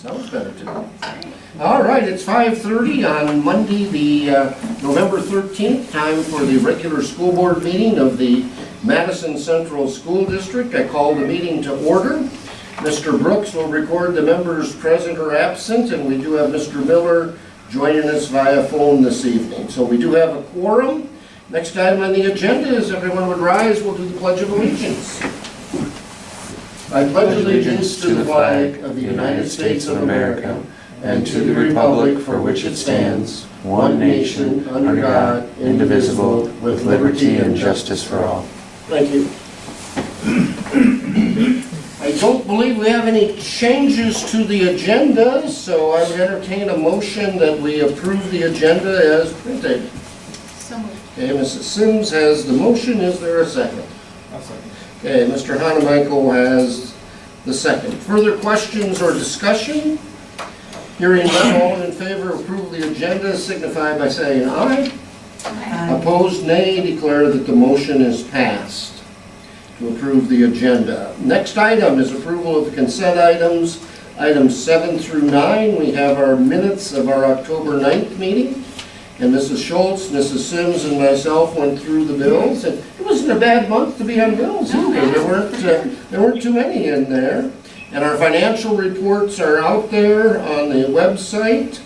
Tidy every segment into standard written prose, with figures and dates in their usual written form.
Sounds better to me. All right, it's 5:30 on Monday, the November 13th, time for the regular school board meeting of the Madison Central School District. I call the meeting to order. Mr. Brooks will record the members present or absent, and we do have Mr. Miller joining us via phone this evening. So we do have a quorum. Next item on the agenda is everyone would rise, we'll do the Pledge of Allegiance. I pledge allegiance to the flag of the United States of America and to the republic for which it stands, one nation, under God, indivisible, with liberty and justice for all. Thank you. I don't believe we have any changes to the agenda, so I would entertain a motion that we approve the agenda as printed. So moved. Okay, Mrs. Sims has the motion. Is there a second? I'll second. Okay, Mr. Hanemichael has the second. Further questions or discussion? Hearing none, all in favor of approval of the agenda signify by saying aye. Aye. Opposed, nay. Declare that the motion is passed to approve the agenda. Next item is approval of the consent items, items 7 through 9. We have our minutes of our October 9th meeting. And Mrs. Schultz, Mrs. Sims, and myself went through the bills, and it wasn't a bad month to be on bills either. There weren't too many in there. And our financial reports are out there on the website.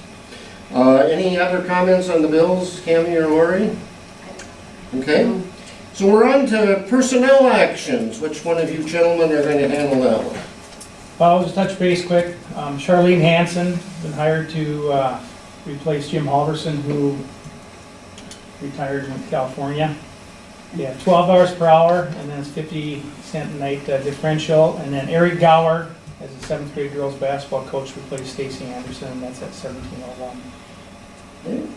Any other comments on the bills, Cammie or Lori? Okay. So we're on to personnel actions. Which one of you gentlemen are going to handle that one? Well, I'll just touch base quick. Charlene Hansen been hired to replace Jim Halverson, who retired in California. Yeah, 12 hours per hour, and then it's 50-cent a night differential. And then Eric Gower, as a 7th grade girls basketball coach, replaced Stacy Anderson, and that's at 1701. Okay.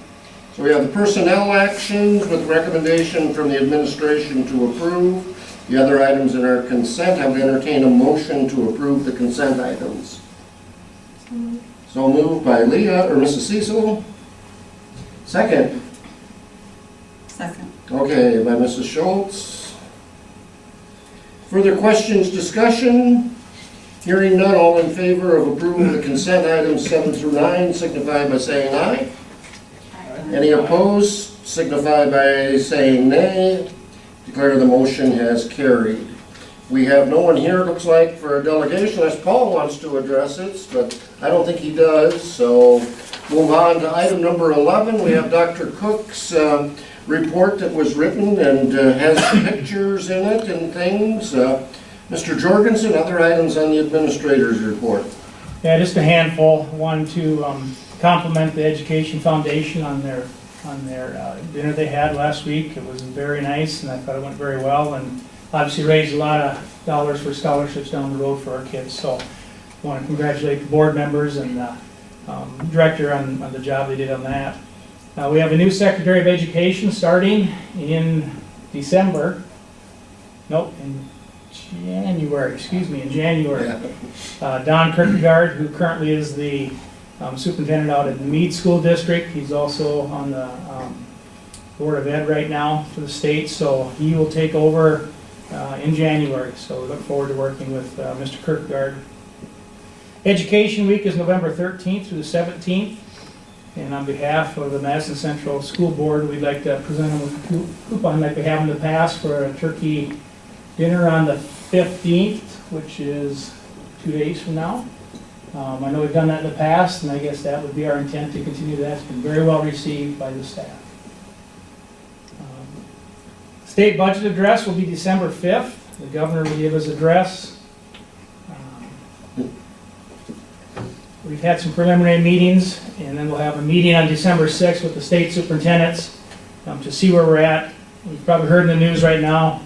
So we have the personnel actions with recommendation from the administration to approve. The other items in our consent, I would entertain a motion to approve the consent items. So moved by Leah, or Mrs. Cecil. Second. Second. Okay, by Mrs. Schultz. Further questions, discussion? Hearing none, all in favor of approval of the consent items 7 through 9 signify by saying aye. Any opposed signify by saying nay. Declare the motion has carried. We have no one here, it looks like, for a delegation, unless Paul wants to address it, but I don't think he does, so move on to item number 11. We have Dr. Cook's report that was written and has pictures in it and things. Mr. Jorgensen, other items on the administrator's report. Yeah, just a handful. One to compliment the Education Foundation on their dinner they had last week. It was very nice, and I thought it went very well, and obviously raised a lot of dollars for scholarships down the road for our kids. So I want to congratulate the board members and the director on the job they did on that. We have a new Secretary of Education starting in December. Nope, in January, excuse me, in January. Don Kierkegaard, who currently is the superintendent out at the Meade School District. He's also on the Board of Ed right now for the state, so he will take over in January. So we look forward to working with Mr. Kierkegaard. Education Week is November 13th through the 17th. And on behalf of the Madison Central School Board, we'd like to present them with a coupon like we have in the past for a turkey dinner on the 15th, which is 2 days from now. I know we've done that in the past, and I guess that would be our intent to continue that. It's been very well received by the staff. State budget address will be December 5th. The governor will give his address. We've had some preliminary meetings, and then we'll have a meeting on December 6th with the state superintendents to see where we're at. We've probably heard in the news right now,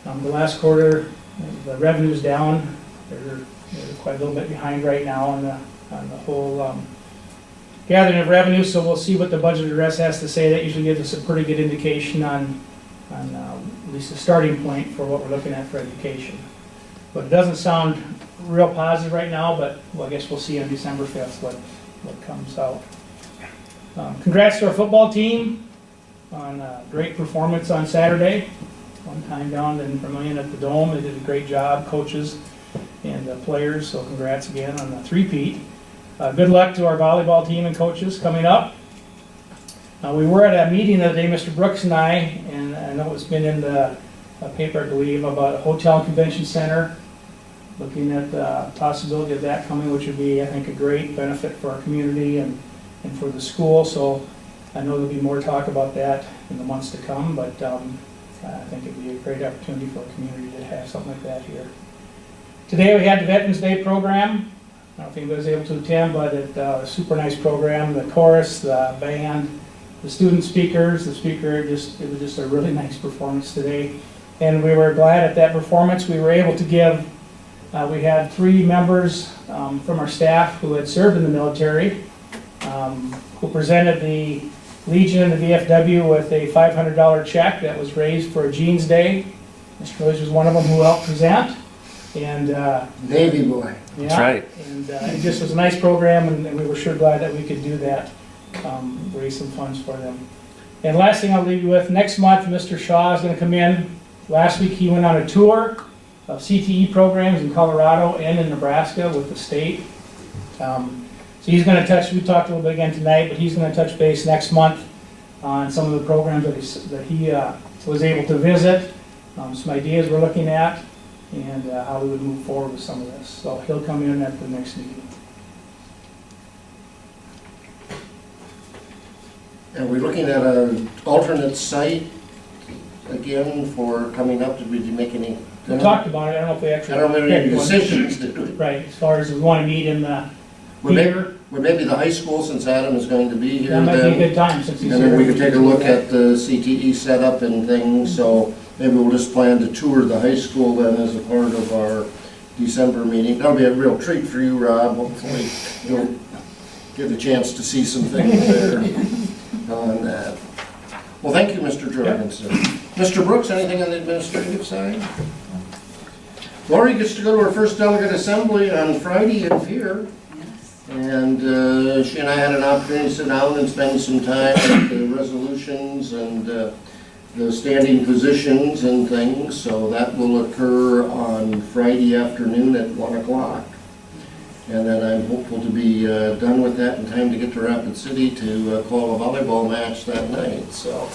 the last quarter, the revenue's down. They're quite a little bit behind right now on the whole gathering of revenue, so we'll see what the budget address has to say. That usually gives us a pretty good indication on at least a starting point for what we're looking at for education. But it doesn't sound real positive right now, but well, I guess we'll see on December 5th what comes out. Congrats to our football team on a great performance on Saturday. One time down in Vermillion at the Dome. They did a great job, coaches and players, so congrats again on the three-peat. Good luck to our volleyball team and coaches coming up. We were at a meeting the other day, Mr. Brooks and I know it's been in the paper, I believe, about a hotel and convention center, looking at the possibility of that coming, which would be, I think, a great benefit for our community and for the school. So I know there'll be more talk about that in the months to come, but I think it'd be a great opportunity for our community to have something like that here. Today we had the Veterans Day program. I don't know if anybody was able to attend, but it's a super nice program. The chorus, the band, the student speakers, the speaker, it was just a really nice performance today. And we were glad at that performance. We were able to give, we had 3 members from our staff who had served in the military, who presented the Legion and the VFW with a $500 check that was raised for a Jeans Day. Mr. Rose was one of them who helped present. And Navy boy. yeah, That's right. And it just was a nice program, and we were sure glad that we could do that, raise some funds for them. And last thing I'll leave you with, next month, Mr. Shaw is going to come in. Last week he went on a tour of CTE programs in Colorado and in Nebraska with the state. So he's going to touch, we talked a little bit again tonight, but he's going to touch base next month on some of the programs that he was able to visit, some ideas we're looking at, and how we would move forward with some of this. So he'll come in at the next meeting. And we're looking at an alternate site again for coming up. Did we make any? We talked about it, I don't know if we actually. I don't remember any picked one. decisions, did we? Right, as far as we want to meet in the Would theater, maybe the high school, since Adam is going to be here that might be a then? good time since he's And here. then we could take a look at the CTE setup and things, so maybe we'll just plan to tour the high school then as a part of our December meeting. That'll be a real treat for you, Rob. Hopefully you'll get a chance to see some things there on that. Well, thank you, Mr. Jorgensen. Mr. Brooks, anything on the administrative side? Lori gets to go to her first delegate assembly on Friday in here. Yes. And she and I had an opportunity to sit down and spend some time with the resolutions and the standing positions and things. So that will occur on Friday afternoon at 1 o'clock. And then I'm hopeful to be done with that in time to get to Rapid City to call a volleyball match that night. So,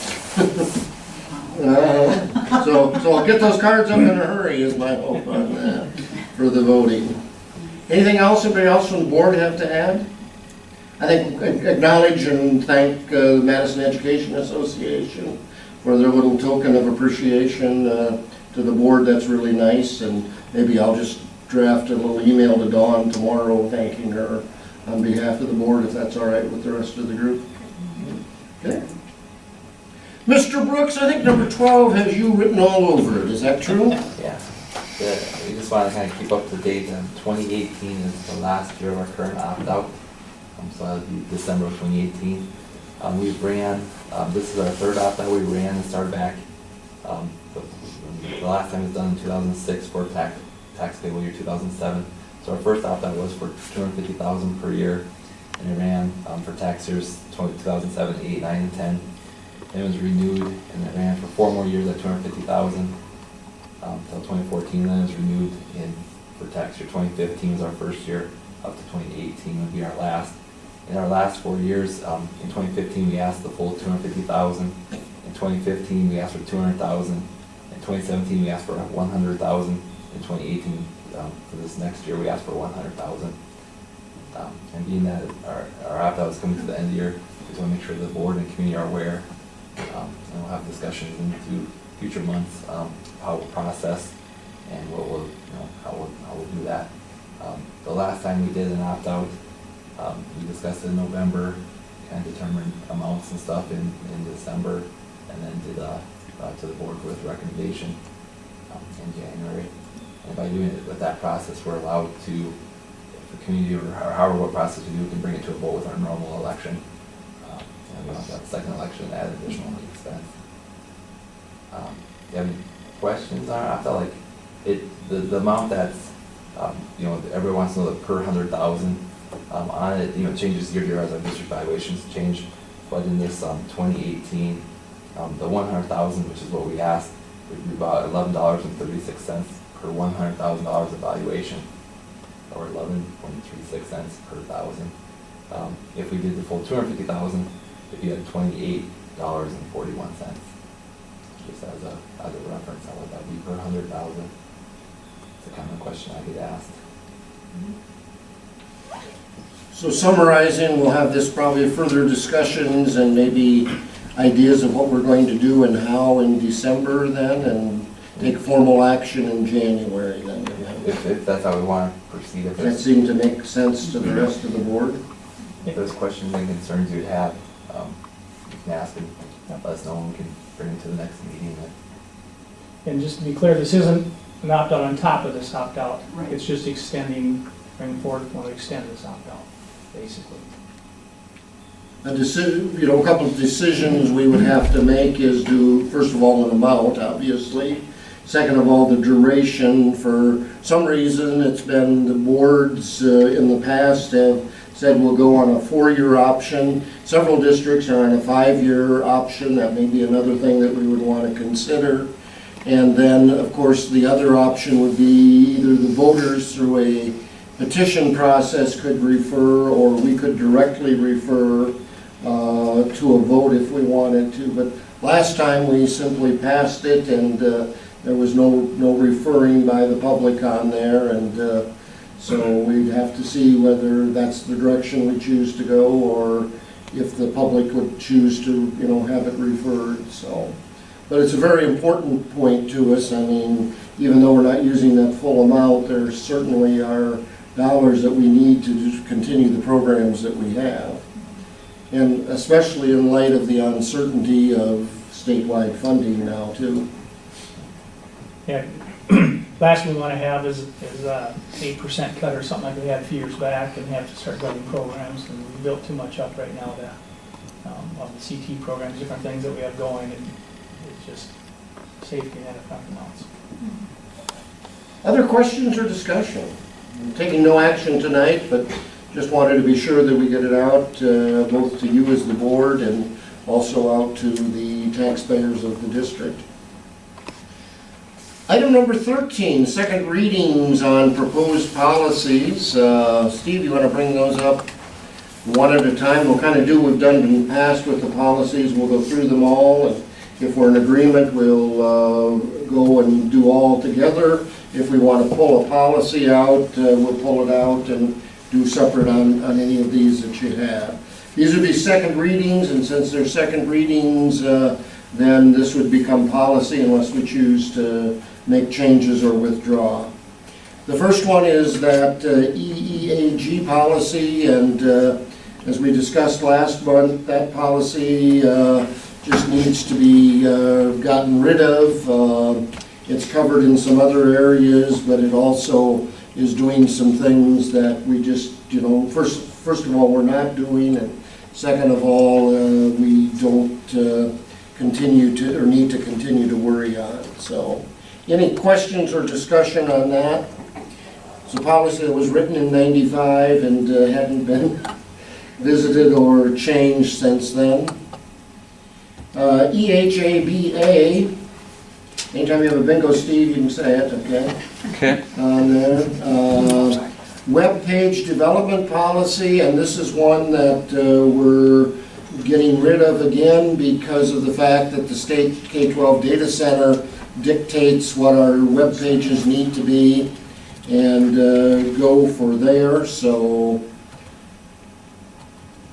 so I'll get those cards up in a hurry is my hope on that for the voting. Anything else, anybody else from the board have to add? I think acknowledge and thank the Madison Education Association for their little token of appreciation to the board. That's really nice, and maybe I'll just draft a little email to Dawn tomorrow thanking her on behalf of the board, if that's all right with the rest of the group. Okay. Mr. Brooks, I think number 12 has you written all over it. Is that true? Yeah. We just want to kind of keep up to date. 2018 is the last year of our current opt-out. So that'll be December of 2018. We ran, this is our third opt-out we ran and started back. The last time it was done in 2006 for tax payable year 2007. So our first opt-out was for $250,000 per year, and it ran for tax years 2007, 8, 9, and 10. And it was renewed, and it ran for 4 more years at $250,000 until 2014. Then it was renewed for tax year 2015 was our first year, up to 2018 would be our last. In our last 4 years, in 2015 we asked the full $250,000. In 2015 we asked for $200,000. In 2017 we asked for $100,000. In 2018, for this next year, we asked for $100,000. And being that our opt-out is coming to the end of the year, we just want to make sure the board and community are aware, and we'll have discussions into future months how we'll process and what we'll, how we'll do that. The last time we did an opt-out, we discussed it in November, kind of determined amounts and stuff in December, and then did to the board with recommendation in January. And by doing it with that process, we're allowed to, if the community or however what process we do, we can bring it to a vote with our normal election. And we don't have that second election add additional expense. Do you have any questions on it? I felt like the amount that's, everyone wants to know the per 100,000 on it, changes year to year as our district valuations change. But in this 2018, the 100,000, which is what we asked, would be about $11.36 per $100,000 of valuation. or 11.36 cents per thousand. If we did the full 250,000, it'd be at $28.41. Just as a reference, how would that be per 100,000? It's a common question I get asked. So summarizing, we'll have this probably further discussions and maybe ideas of what we're going to do and how in December then, and take formal action in January then. If that's how we want to proceed, if Does that there's, seem to make sense to the rest of the board? if there's questions and concerns you'd have, you can ask and let us know and we can bring it to the next meeting. And just to be clear, this isn't an opt-out on top of this opt-out. Right. It's just extending, bringing forward, want to extend this opt-out, basically. A decision, a couple of decisions we would have to make is do, first of all, an amount, obviously. Second of all, the duration. For some reason, it's been the boards in the past have said we'll go on a 4-year option. Several districts are on a 5-year option. That may be another thing that we would want to consider. And then, of course, the other option would be either the voters through a petition process could refer, or we could directly refer to a vote if we wanted to. But last time we simply passed it, and there was no referring by the public on there, and so we'd have to see whether that's the direction we choose to go, or if the public would choose to, have it referred. So, but it's a very important point to us. I mean, even though we're not using that full amount, there certainly are dollars that we need to just continue the programs that we have. And especially in light of the uncertainty of statewide funding now, too. Yeah, last thing we want to have is 8% cut or something like we had a few years back, and have to start cutting programs, and we built too much up right now that, of the CT programs, different things that we have going, and it's just safety net if nothing else. Other questions or discussion? I'm taking no action tonight, but just wanted to be sure that we get it out, both to you as the board and also out to the taxpayers of the district. Item number 13, second readings on proposed policies. Steve, you want to bring those up one at a time? We'll kind of do what we've done in the past with the policies. We'll go through them all, and if we're in agreement, we'll go and do all together. If we want to pull a policy out, we'll pull it out and do separate on any of these that you have. These would be second readings, and since they're second readings, then this would become policy unless we choose to make changes or withdraw. The first one is that EEAG policy, and as we discussed last month, that policy just needs to be gotten rid of. It's covered in some other areas, but it also is doing some things that we just, first of all, we're not doing, and second of all, we don't continue to, or need to continue to worry on. So, any questions or discussion on that? It's a policy that was written in '95 and hadn't been visited or changed since then. EHABA, anytime you have a bingo, Steve, you can say it, okay? Okay. On there. Web page development policy, and this is one that we're getting rid of again because of the fact that the state K-12 data center dictates what our web pages need to be and go for there. So,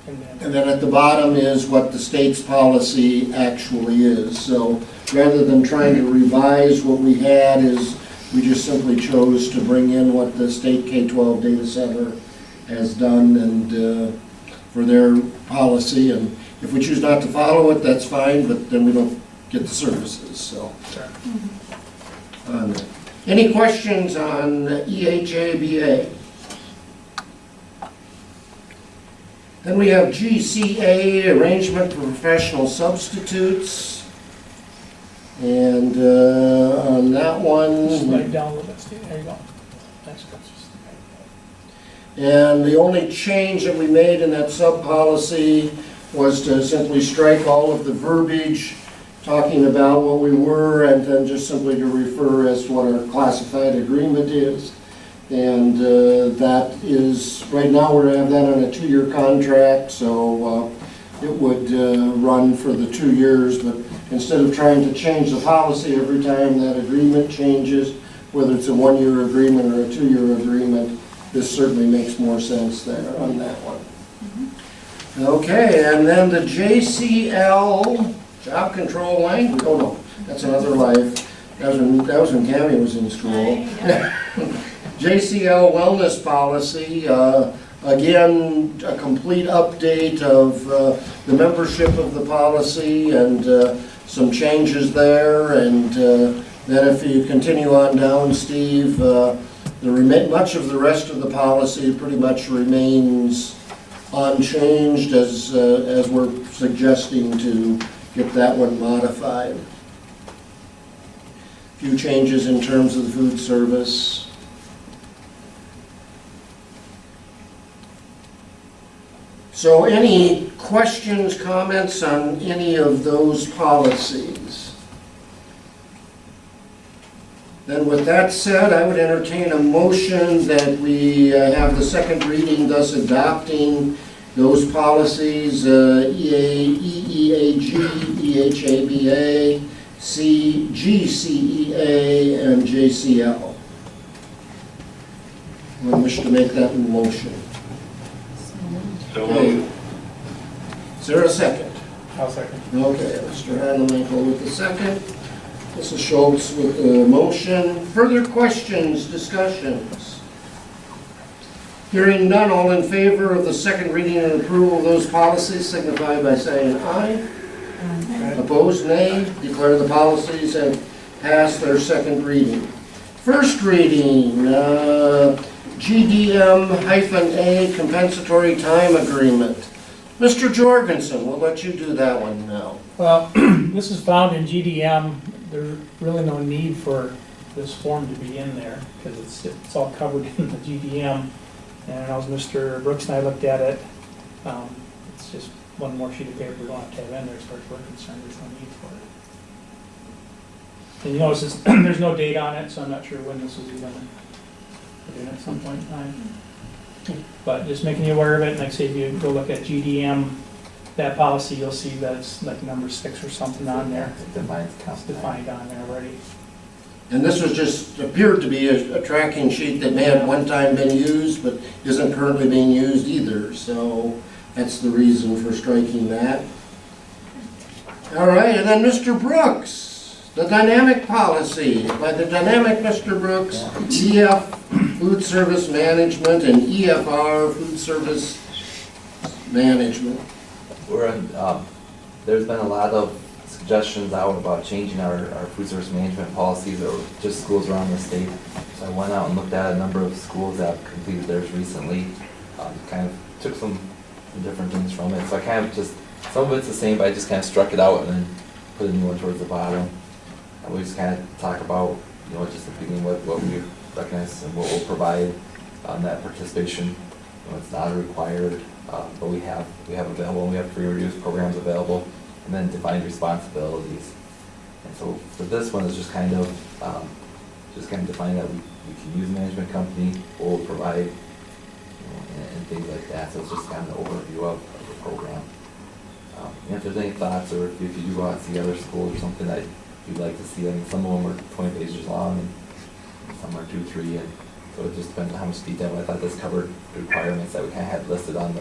and then at the bottom is what the state's policy actually is. So rather than trying to revise what we had, we just simply chose to bring in what the state K-12 data center has done and for their policy. And if we choose not to follow it, that's fine, but then we don't get the services. So, any questions on EHABA? Then we have GCA, arrangement for professional substitutes. And on that one, Slide down a little bit, Steve. There you go. That's good. and the only change that we made in that sub-policy was to simply strike all of the verbiage talking about what we were, and then just simply to refer as to what our classified agreement is. And that is, right now we have that on a 2-year contract, so it would run for the 2 years, but instead of trying to change the policy every time that agreement changes, whether it's a 1-year agreement or a 2-year agreement, this certainly makes more sense there on that one. Okay, and then the JCL, job control language, oh no, that's another life. That was when Cammy was in school. JCL wellness policy, again, a complete update of the membership of the policy and some changes there. And then if you continue on down, Steve, much of the rest of the policy pretty much remains unchanged as we're suggesting to get that one modified. Few changes in terms of the food service. So any questions, comments on any of those policies? Then with that said, I would entertain a motion that we have the second reading, thus adopting those policies, EEAG, EHABA, GCEA, and JCL. I wish to make that motion. Okay. Is there a second? I'll second. Okay, Mr. Handelman with the second. Mrs. Schultz with the motion. Further questions, discussions? Hearing none, all in favor of the second reading and approval of those policies signify by saying aye. Opposed, nay. Declare the policies have passed their second reading. First reading, GDM-A compensatory time agreement. Mr. Jorgensen, we'll let you do that one now. Well, this is found in GDM. There's really no need for this form to be in there because it's all covered in the GDM. And as Mr. Brooks and I looked at it, it's just one more sheet of paper we don't have to have in there as far as we're concerned. There's no need for it. And you notice there's no date on it, so I'm not sure when this was even put in at some point in time. But just making you aware of it, and like I say, if you go look at GDM, that policy, you'll see that's like number 6 or something on there. It defines It's defined on there already. And this was just, appeared to be a tracking sheet that may have one time been used, but isn't currently being used either. So that's the reason for striking that. All right, and then Mr. Brooks, the dynamic policy by the dynamic Mr. Brooks, EF Food Service Management and EFR Food Service Management. There's been a lot of suggestions out about changing our food service management policies or just schools around the state. So I went out and looked at a number of schools that have completed theirs recently. Kind of took some different things from it. So I kind of just, some of it's the same, but I just kind of struck it out and then put a new one towards the bottom. And we just kind of talk about, just the beginning what we recognize and what we'll provide on that participation. It's not required, but we have available, and we have free reduced programs available, and then defined responsibilities. And so for this one, it's just kind of defining that we can use a management company, we'll provide, and things like that. So it's just kind of an overview of the program. And if there's any thoughts, or if you do go out and see other schools or something that you'd like to see, I mean, some of them are 20 pages long, and some are 2, 3, and so it just depends on how much detail. I thought this covered the requirements that we kind of had listed on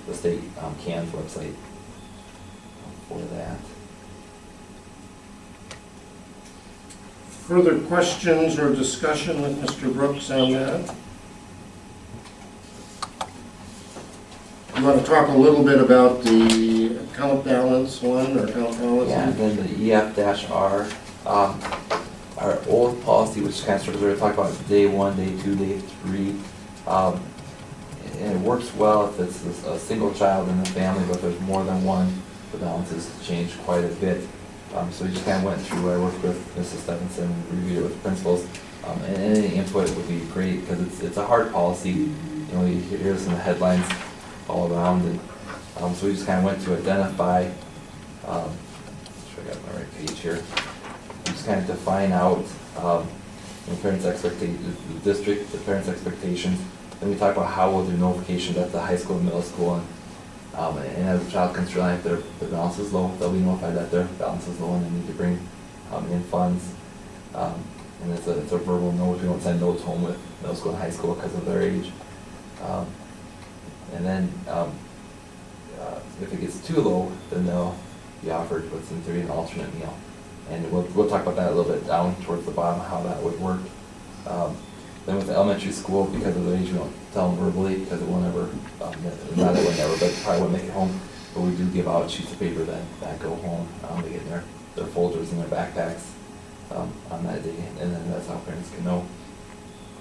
the state CAN's website for that. Further questions or discussion with Mr. Brooks on that? You want to talk a little bit about the account balance one, or account policy? Yeah, and then the EF-R, our old policy, which kind of sort of talk about day 1, day 2, day 3, and it works well if it's a single child in the family, but if there's more than one, the balances change quite a bit. So we just kind of went through, I worked with Mrs. Stevenson, reviewed it with principals, and any input would be great, because it's a hard policy. You hear this in the headlines all around, and so we just kind of went to identify, make sure I got my right page here, just kind of define out, the parents' expectations, the district, the parents' expectations. Then we talk about how we'll do notifications at the high school and middle school. And as a child comes through line, if their balance is low, they'll be notified that their balance is low and they need to bring in funds. And it's a verbal note. We don't send notes home with middle school and high school because of their age. And then if it gets too low, then they'll be offered what's in theory an alternate meal. And we'll talk about that a little bit down towards the bottom, how that would work. Then with the elementary school, because of their age, we don't tell them verbally because it will never, not that it will never, but probably won't make it home. But we do give out sheets of paper that go home. They get their folders and their backpacks on that day, and then that's how parents can know.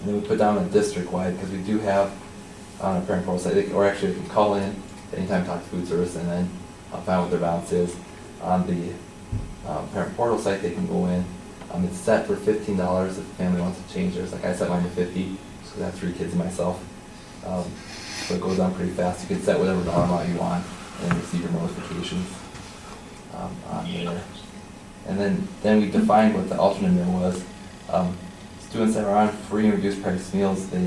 And then we put down a district-wide, because we do have on a parent portal site, or actually they can call in anytime, talk to food service, and then find what their balance is. On the parent portal site, they can go in. It's set for $15 if the family wants to change theirs. Like I set mine to $50 because I have 3 kids and myself. So it goes down pretty fast. You can set whatever dollar amount you want and receive your notifications on there. And then we defined what the alternate meal was. Students that are on free and reduced price meals, no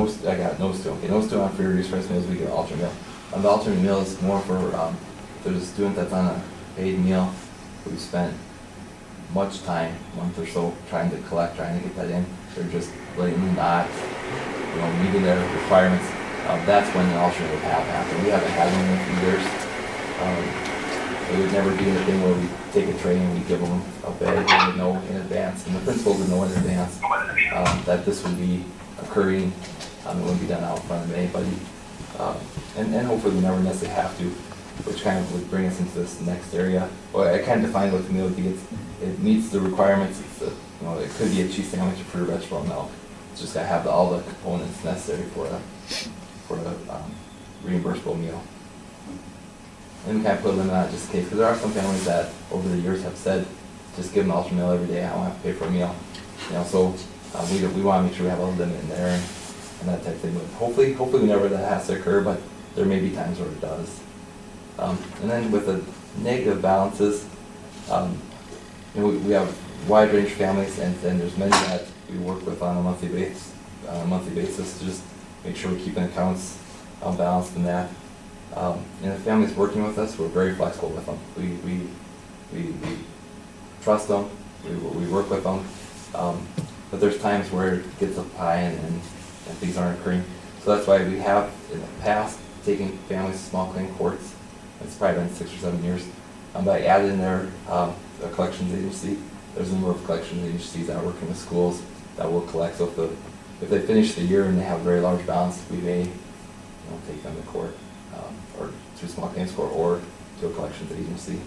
student on free or reduced price meals, we get an alternate meal. The alternate meal is more for, there's a student that's on a paid meal who spent much time, a month or so, trying to get that in. They're just blatantly not, meeting their requirements. That's when the alternate would happen. We haven't had one in a few years. It would never be anything where we take a tray and we give them a bag. They would know in advance, and the principals would know in advance that this would be occurring. It wouldn't be done out in front of anybody. And hopefully we never necessarily have to, which kind of would bring us into this next area. Well, I kind of defined what the meal would be. It meets the requirements. It could be a cheese sandwich, a fruit or vegetable, and milk. It's just got to have all the components necessary for a reimbursable meal. And we kind of put a limit on it just in case, because there are some families that over the years have said, just give them an alternate meal every day. I don't have to pay for a meal. So we want to make sure we have a limit in there and that type of thing. But hopefully we never that has to occur, but there may be times where it does. And then with the negative balances, we have a wide range of families, and there's many that we work with on a monthly basis to just make sure we're keeping accounts balanced in that. And the families working with us, we're very flexible with them. We trust them, we work with them, but there's times where it gets up high and things aren't occurring. So that's why we have in the past taken families to small claim courts. It's probably been 6 or 7 years. But I added in there a collections agency. There's a number of collections agencies that are working with schools that will collect. So if they finish the year and they have a very large balance, we may take them to court, or to a small claims court, or to a collections agency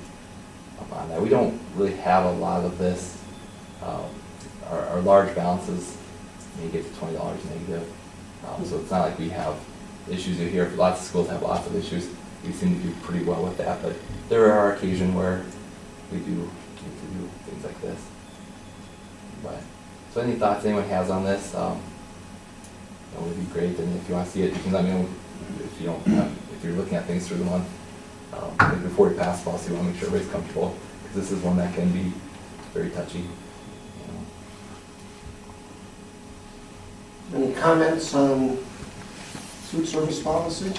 on that. We don't really have a lot of this. Our large balances may get to $20 negative. So it's not like we have issues you hear. Lots of schools have lots of issues. We seem to do pretty well with that, but there are occasions where we do need to do things like this. But so any thoughts anyone has on this, that would be great. And if you want to see it, you can let me know if you're looking at things through the month. Before we pass policy, we want to make sure everybody's comfortable, because this is one that can be very touchy. Any comments on food service policy?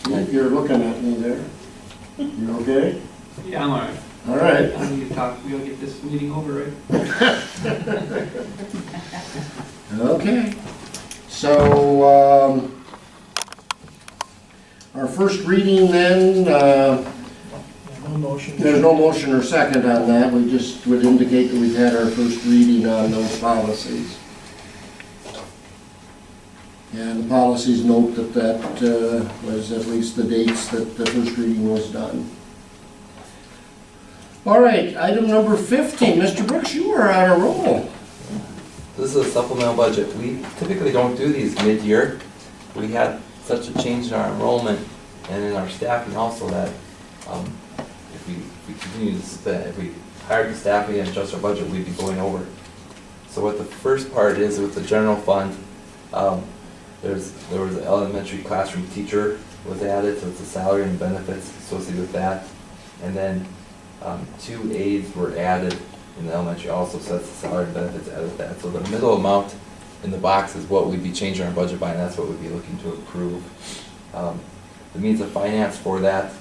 Steve, you're looking at me there. You okay? Yeah, I'm all right. All right. I need to talk, we'll get this meeting over, right? Okay. So, our first reading then, No motion. there's no motion or second on that. We just would indicate that we've had our first reading on those policies. And the policies note that was at least the dates that the first reading was done. All right, item number 15. Mr. Brooks, you are on a roll. This is a supplemental budget. We typically don't do these mid-year. We had such a change in our enrollment and in our staffing also that if we continue to spend, if we hired the staffing and adjust our budget, we'd be going over. So what the first part is with the general fund, there was an elementary classroom teacher was added, so it's a salary and benefits associated with that. And then 2 aides were added in the elementary, also sets the salary and benefits added that. So the middle amount in the box is what we'd be changing our budget by, and that's what we'd be looking to approve. The means of finance for that,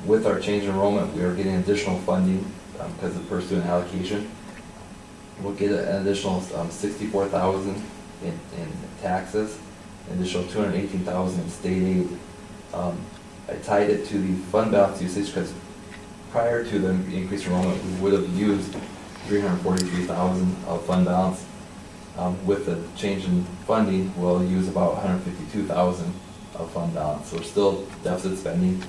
with our change in enrollment, we are getting additional funding because of per student allocation. We'll get an additional $64,000 in taxes, an additional $218,000 in state aid. I tied it to the fund balance usage because prior to the increased enrollment, we would have used $343,000 of fund balance. With the change in funding, we'll use about $152,000 of fund balance. So we're still deficit spending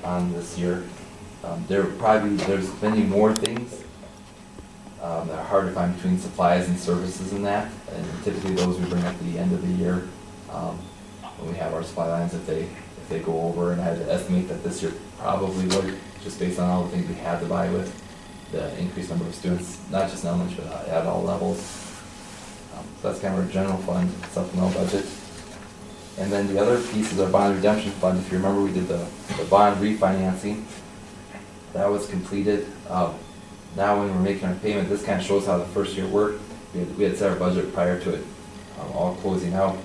on this year. There's many more things that are hard to find between supplies and services and that, and typically those we bring up at the end of the year when we have our supply lines if they go over, and I had to estimate that this year probably would, just based on all the things we had to buy with the increased number of students, not just in elementary, but at all levels. So that's kind of our general fund supplemental budget. And then the other piece is our bond redemption fund. If you remember, we did the bond refinancing. That was completed. Now when we're making our payment, this kind of shows how the first year worked. We had set our budget prior to it all closing out.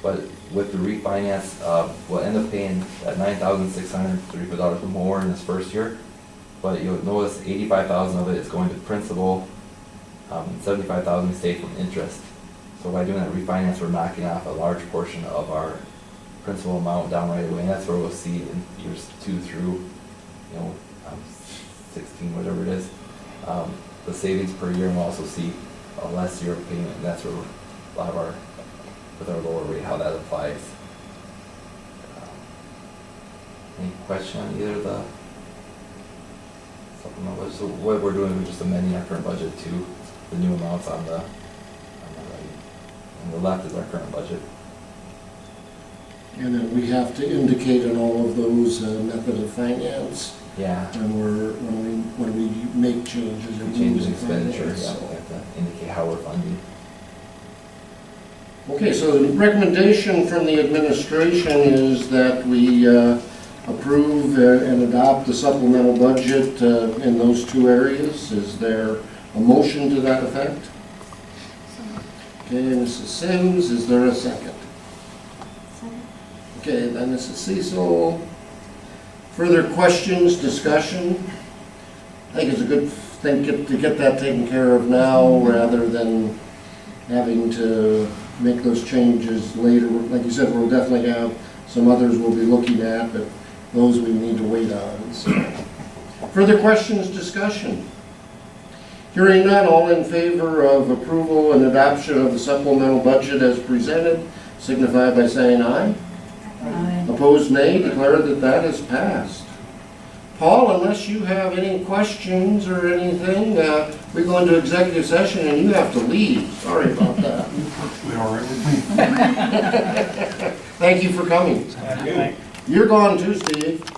But with the refinance, we'll end up paying that $9,634 more in this first year. But you'll notice $85,000 of it is going to principal, and $75,000 we save from interest. So by doing that refinance, we're knocking off a large portion of our principal amount down right away, and that's where we'll see in years 2 through, 16, whatever it is, the savings per year, and we'll also see a less year of payment, and that's where a lot of our, with our lower rate, how that applies. Any question on either of the supplemental budget? So what we're doing is just amending our current budget to the new amounts on the right. On the left is our current budget. And then we have to indicate in all of those method of finance, Yeah. and when we make changes or Changes moves in in expenditure, finance, yeah, so. we have to indicate how we're funding. Okay, so the recommendation from the administration is that we approve and adopt the supplemental budget in those 2 areas. Is there a motion to that effect? Okay, Mrs. Sims, is there a second? Okay, then Mrs. Cecil. Further questions, discussion? I think it's a good thing to get that taken care of now rather than having to make those changes later. Like you said, we'll definitely have some others we'll be looking at, but those we need to wait on. So. Further questions, discussion? Hearing none, all in favor of approval and adoption of the supplemental budget as presented, signify by saying aye. Aye. Opposed, nay. Declare that that is passed. Paul, unless you have any questions or anything, we go into executive session and you have to leave. Sorry about that. We all right with me? Thank you for coming. You're gone too, Steve.